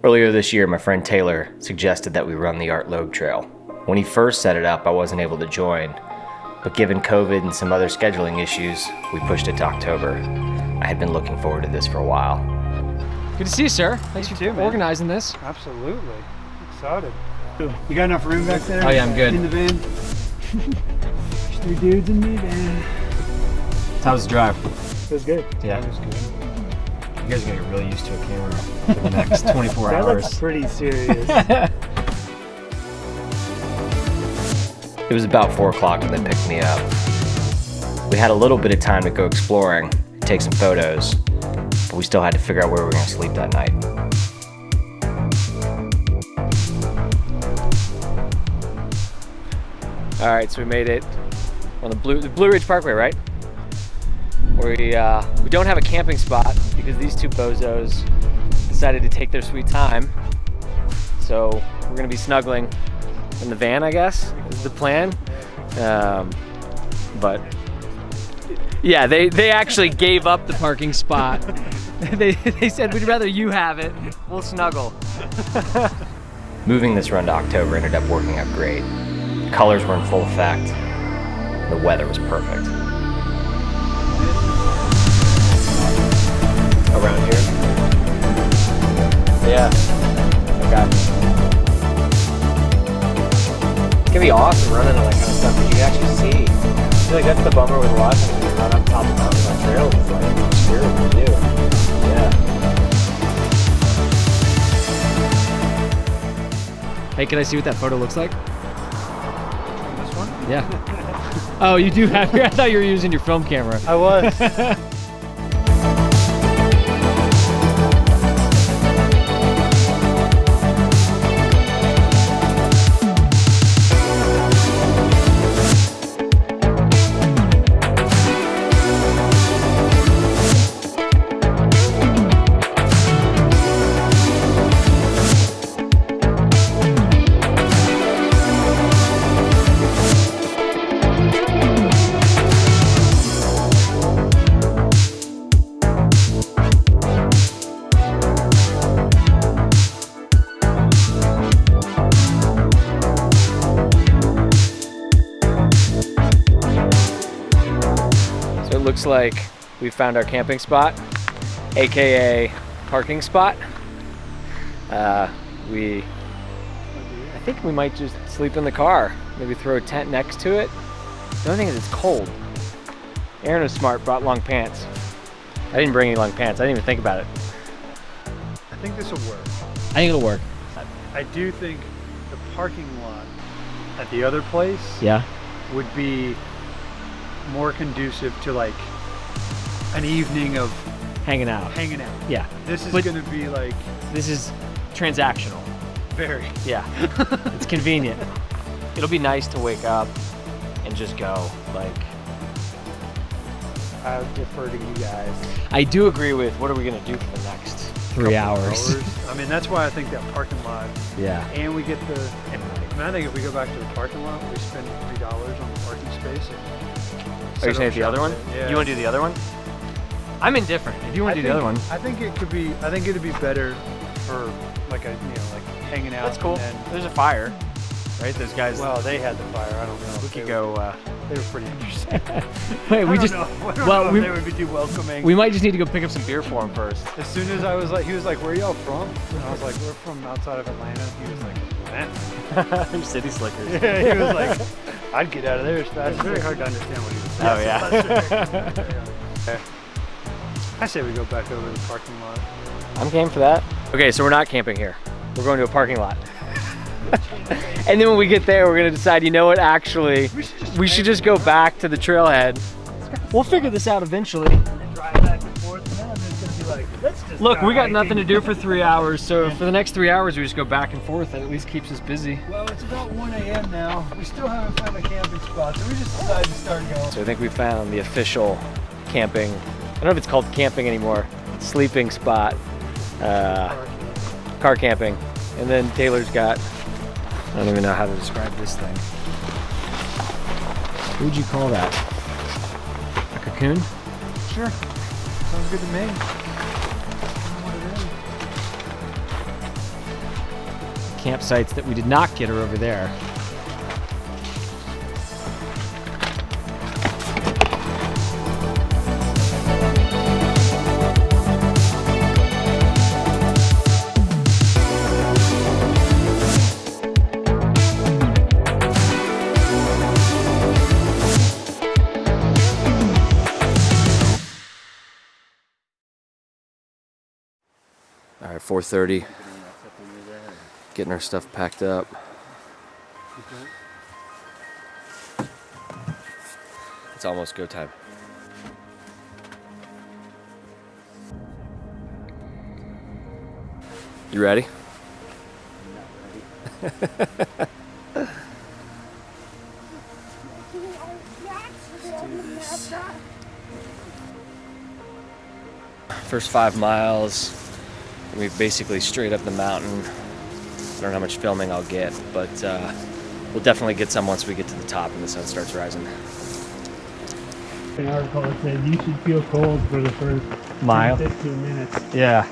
Earlier this year, my friend Taylor suggested that we run the Art Loeb Trail. When he first set it up, I wasn't able to join, but given COVID and some other scheduling issues, we pushed it to October. I had been looking forward to this for a while. Good to see you, sir. Thanks for organizing this. Absolutely. Excited. You got enough room back there? Oh yeah, I'm good. In the van? There's 3 dudes in the van. How's the drive? It was good. Yeah. It was good. You guys are gonna get really used to a camera for the next 24 That hours. looks pretty serious. It was about 4 o'clock when they picked me up. We had a little bit of time to go exploring and take some photos, but we still had to figure out where we were going to sleep that night. All right, so we made it on the Blue Ridge Parkway, right? We don't have a camping spot because these two bozos decided to take their sweet time. So we're gonna be snuggling in the van, I guess, is the plan. But yeah, they actually gave up the parking spot. they said, we'd rather you have it, we'll snuggle. Moving this run to October ended up working out great. The colors were in full effect. The weather was perfect. Around here? Yeah. Okay. It's gonna be awesome running all that kind of stuff because you can actually see. I feel like that's the bummer with a lot of things when you run up top of mountains on trails. It's like scary for you. Yeah. Hey, can I see what that photo looks like? This one? Yeah. Oh, you do have your, I thought you were using your film camera. I was. Looks like we found our camping spot, aka parking spot. I think we might just sleep in the car, maybe throw a tent next to it. The only thing is it's cold. Aaron was smart, brought long pants. I didn't bring any long pants, I didn't even think about it. I think this will work. I think it'll work. I do think the parking lot at the other place would be more conducive to like an evening of Hanging out. Yeah. This is But- gonna be like This is transactional. very. Yeah, it's convenient. It'll be nice to wake up and just go, like. I would defer to you guys. I do agree with, what are we gonna do for the next 3 Couple hours. I mean, that's why I think that parking lot, Yeah. and we get the. I mean, I think if we go back to the parking lot, we spend $3 on the parking space. Are you saying the other one? Yeah. You wanna do the other one? I'm indifferent. If you wanna do the other one. I think it could be. I think it'd be better for like like hanging out. That's cool. And then, There's a fire, right? Those guys. well, they had the fire. I don't know. we could go. They were pretty interesting. Wait, we I just. don't know. I don't well, know we- if they would be too welcoming. We might just need to go pick up some beer for him first. As soon as I was like, he was like, "Where are y'all from?" And I was like, "We're from outside of Atlanta." He was like, "Atlanta?" You're city slickers. Yeah, he was like, "I'd get out of there as fast." It's very hard to understand what he was saying. Oh, yeah. Okay. I say we go back over to the parking lot. I'm game for that. Okay, so we're not camping here. We're going to a parking lot. And then when we get there, we're gonna decide, you know what, actually, we should just go back to the trailhead. We'll figure this out eventually. And drive back and forth, and then I'm just gonna be like, "Let's just." Look, go we got hiking." nothing to do for 3 hours, so for the next 3 hours, we just go back and forth. That at least keeps us busy. Well, it's about 1 a.m. now. We still haven't found a camping spot, so we just decided to start going. So I think we found the official camping, I don't know if it's called camping anymore, sleeping spot, car camping. And then Taylor's got, I don't even know how to describe this thing. What would you call that? A cocoon? Sure. Sounds good to me. I don't know what campsites that we did not get are over there. All right, 4:30. Getting our stuff packed up. It's almost go time. You ready? First 5 miles, we've basically straight up the mountain. I don't know how much filming I'll get, but we'll definitely get some once we get to the top and the sun starts rising. An article that said you should feel cold for the first Mile. 15 minutes. Yeah.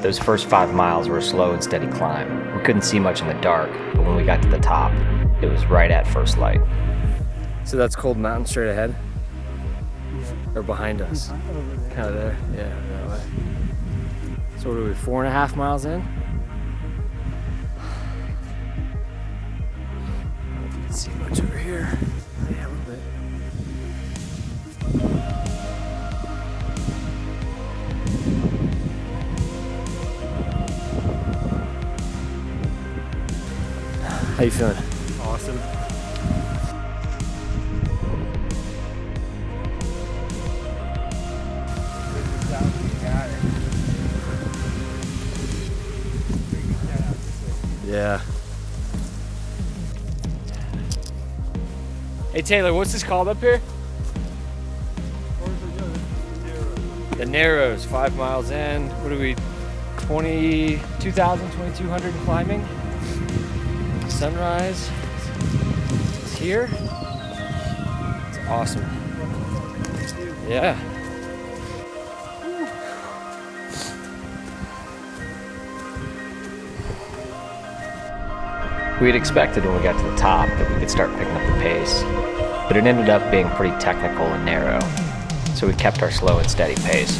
Those first 5 miles were a slow and steady climb. We couldn't see much in the dark, but when we got to the top, it was right at first light. So that's Cold Mountain straight ahead? Or behind us? Kind of there? Yeah, that way. So what are we, 4.5 miles in? I don't know if you can see much over here. Yeah, a little bit. How you feeling? Awesome. Yeah. Hey Taylor, what's this called up here? The Narrows, 5 miles in. What are we, 22,000, 2,200 climbing? Sunrise is here. It's awesome. Yeah. We had expected when we got to the top that we could start picking up the pace, but it ended up being pretty technical and narrow, so we kept our slow and steady pace.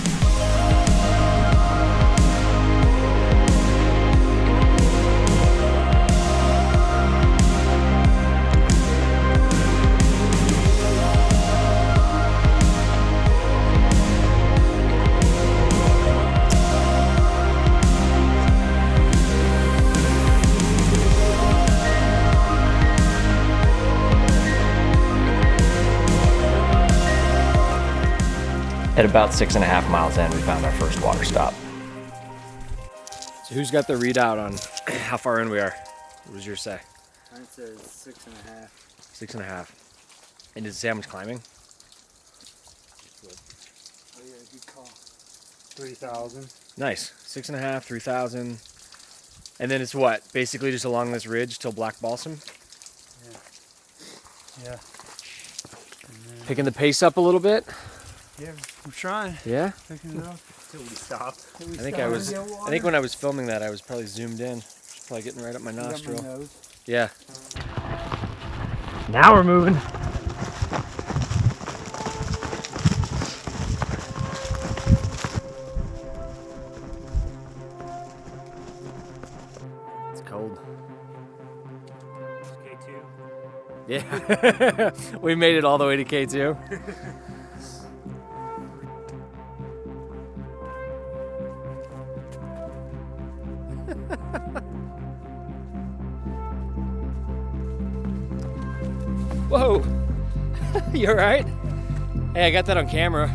At about 6.5 miles in, we found our first water stop. So who's got the readout on how far in we are? What does yours say? Mine says 6.5. 6.5. And does it say how much climbing? Oh yeah, good call. 3,000. Nice. 6.5, 3,000. And then it's what? Basically just along this ridge till Black Balsam? Yeah. Picking the pace up a little bit? Yeah, I'm trying. Yeah? Picking it up. Till we stopped. I think when I was filming that, I was probably zoomed in. Just probably getting right up my nostril. Yeah. Now we're moving. It's cold. K2. Yeah. We made it all the way to K2. Whoa. You all right? Hey, I got that on camera.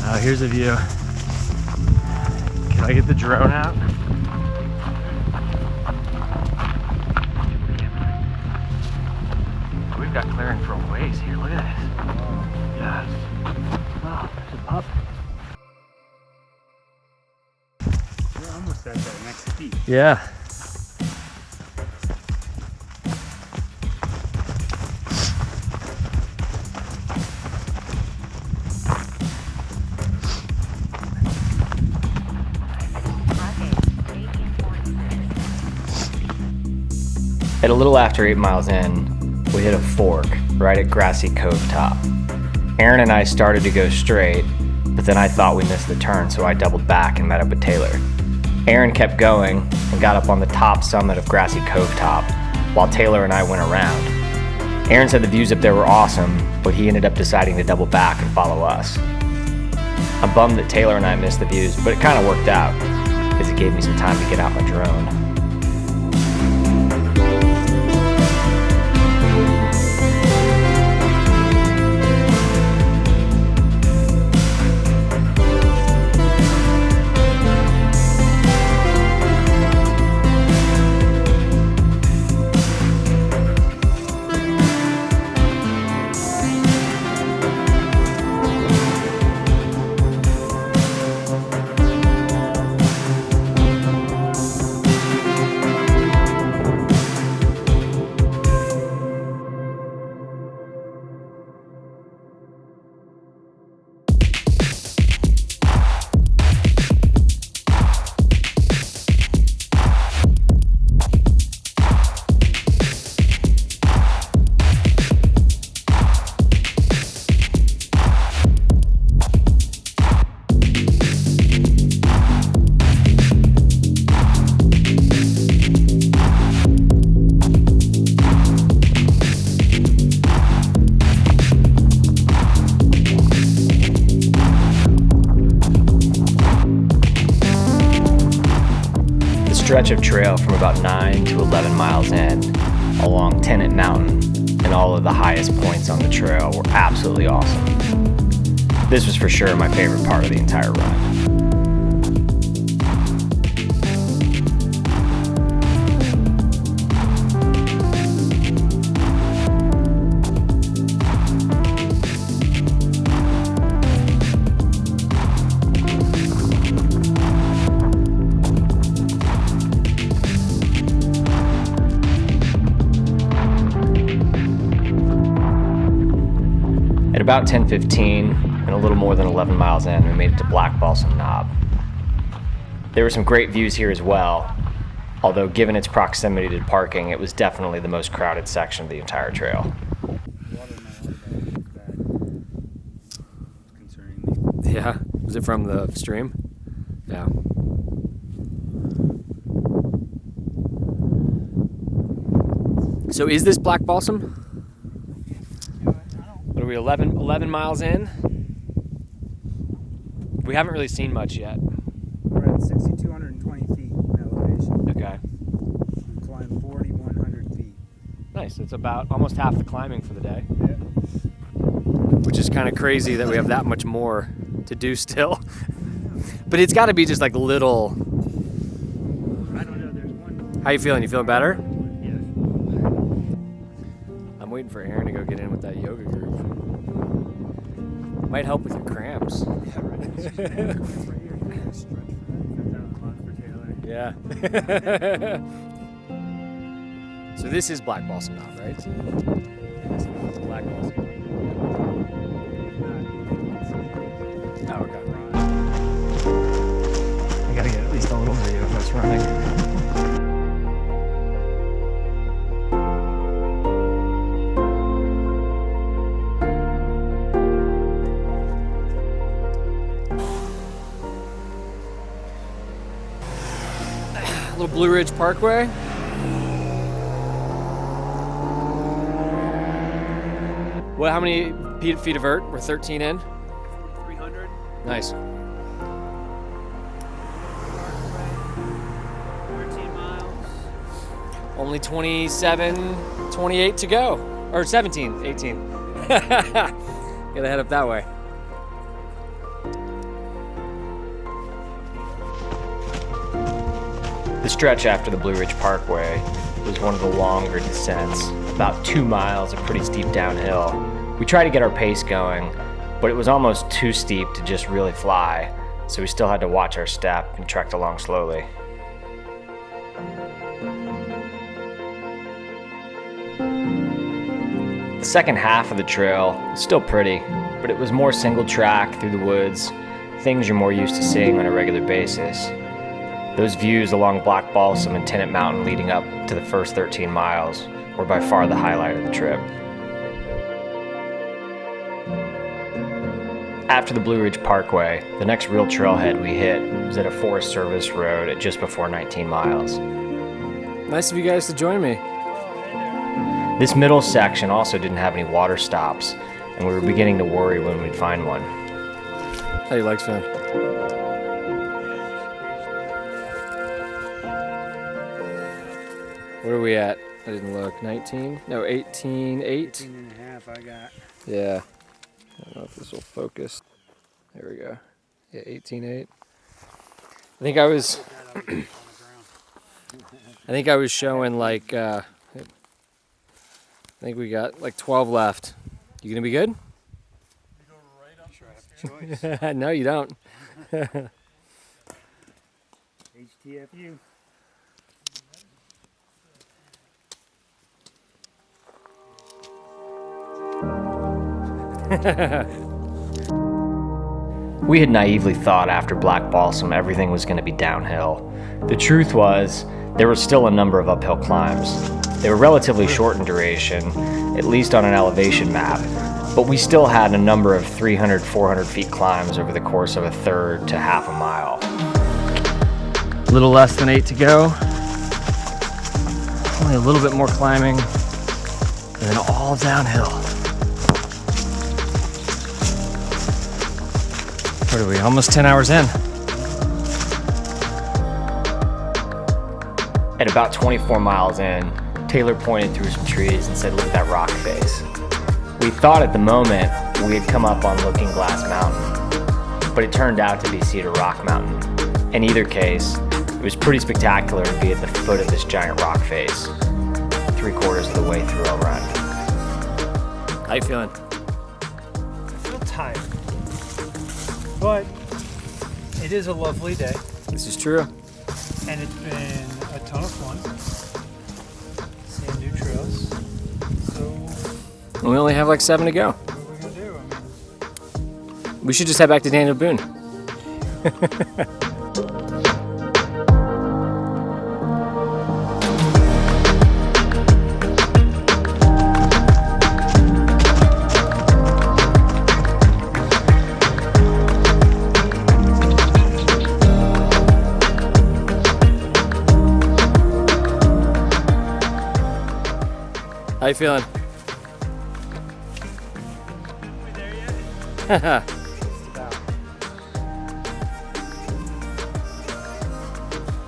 Oh, here's a view. Can I get the drone out? We've got clearing for a ways here. Look at this. Yes. Oh, there's a pup. We're almost just at the next peak. Yeah. At a little after 8 miles in, we hit a fork right at Grassy Cove Top. Aaron and I started to go straight, but then I thought we missed the turn, so I doubled back and met up with Taylor. Aaron kept going and got up on the top summit of Grassy Cove Top, while Taylor and I went around. Aaron said the views up there were awesome, but he ended up deciding to double back and follow us. I'm bummed that Taylor and I missed the views, but it kind of worked out, as it gave me some time to get out my drone. Stretch of trail from about 9 to 11 miles in along Tennant Mountain and all of the highest points on the trail were absolutely awesome. This was for sure my favorite part of the entire run. At about 10:15 and a little more than 11 miles in, we made it to Black Balsam Knob. There were some great views here as well, although given its proximity to parking, it was definitely the most crowded section of the entire trail. Yeah. Was it from the stream? Yeah. So is this Black Balsam? What are we, 11 miles in? We haven't really seen much yet. We're at 6,220 feet in elevation. Okay. We climbed 4,100 feet. Nice. It's about almost half the climbing for the day. Yeah. Which is kind of crazy that we have that much more to do still. But it's got to be just like little. I don't know, there's one. How you feeling? You feeling better? Yeah. I'm waiting for Aaron to go get in with that yoga group. Might help with your cramps. Yeah, right. It's just right here. You gotta stretch for that. Yeah. So this is Black Balsam Knob, right? This is Black Balsam. Oh, okay. I gotta get at least a little video of us running. Little Blue Ridge Parkway. Well, how many feet of vert? We're 13 in. 300. Nice. 13 miles. Only 27, 28 to go. Or 17, 18. Gotta head up that way. The stretch after the Blue Ridge Parkway was one of the longer descents, about 2 miles of pretty steep downhill. We tried to get our pace going, but it was almost too steep to just really fly, so we still had to watch our step and trekked along slowly. The second half of the trail was still pretty, but it was more single track through the woods, things you're more used to seeing on a regular basis. Those views along Black Balsam and Tennant Mountain leading up to the first 13 miles were by far the highlight of the trip. After the Blue Ridge Parkway, the next real trailhead we hit was at a Forest Service road at just before 19 miles. Nice of you guys to join me. This middle section also didn't have any water stops, and we were beginning to worry when we'd find one. How you like Sven? Where are we at? I didn't look. 19? No, 18.8? 18 and a half I got. Yeah. I don't know if this will focus. There we go. Yeah, 18.8. I think I was showing like, I think we got like 12 left. You gonna be good? No, you don't. HTFU. We had naively thought after Black Balsam everything was going to be downhill. The truth was, there were still a number of uphill climbs. They were relatively short in duration, at least on an elevation map, but we still had a number of 300, 400 feet climbs over the course of a third to half a mile. A little less than 8 to go. Only a little bit more climbing, and then all downhill. What are we, almost 10 hours in? At about 24 miles in, Taylor pointed through some trees and said, "Look at that rock face." We thought at the moment we had come up on Looking Glass Mountain, but it turned out to be Cedar Rock Mountain. In either case, it was pretty spectacular to be at the foot of this giant rock face, 3/4 of the way through our run. How you feeling? I feel tired. But it is a lovely day, This is true. and it's been a ton of fun seeing new trails. So We only have like 7 to go. what are we gonna do? I mean, We should just head back to Daniel Boone. How you feeling?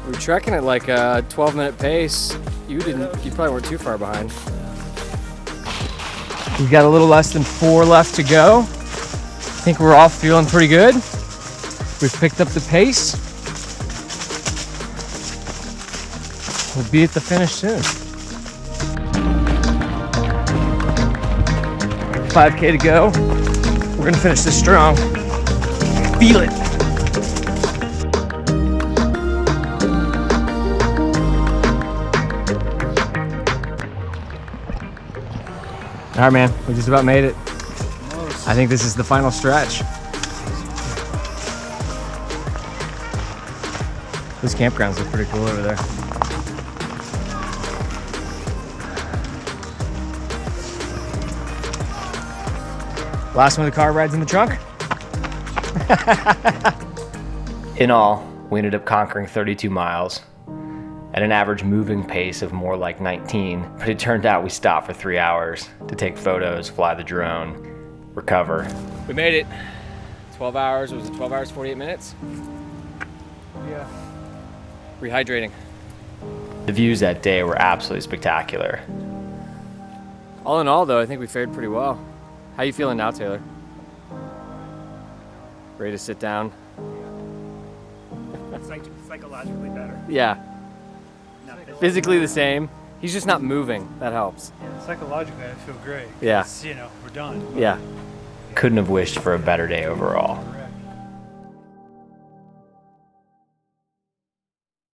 We're trekking at like a 12-minute pace. You probably weren't too far behind. We've got a little less than 4 left to go. I think we're all feeling pretty good. We've picked up the pace. We'll be at the finish soon. 5K to go. We're gonna finish this strong. Feel it. All right, man, we just about made it. I think this is the final stretch. Those campgrounds look pretty cool over there. Last one of the car rides in the trunk? In all, we ended up conquering 32 miles at an average moving pace of more like 19, but it turned out we stopped for 3 hours to take photos, fly the drone, recover. We made it. 12 hours, was it 12 hours, 48 minutes? yeah. Rehydrating. The views that day were absolutely spectacular. All in all, though, I think we fared pretty well. How you feeling now, Taylor? Ready to sit down? It's like psychologically better. Yeah. Not Physically the same. He's just not moving. That helps. Yeah, psychologically, I feel great. Yeah. 'Cause, you know, we're done. Yeah. Couldn't have wished for a better day overall. Right.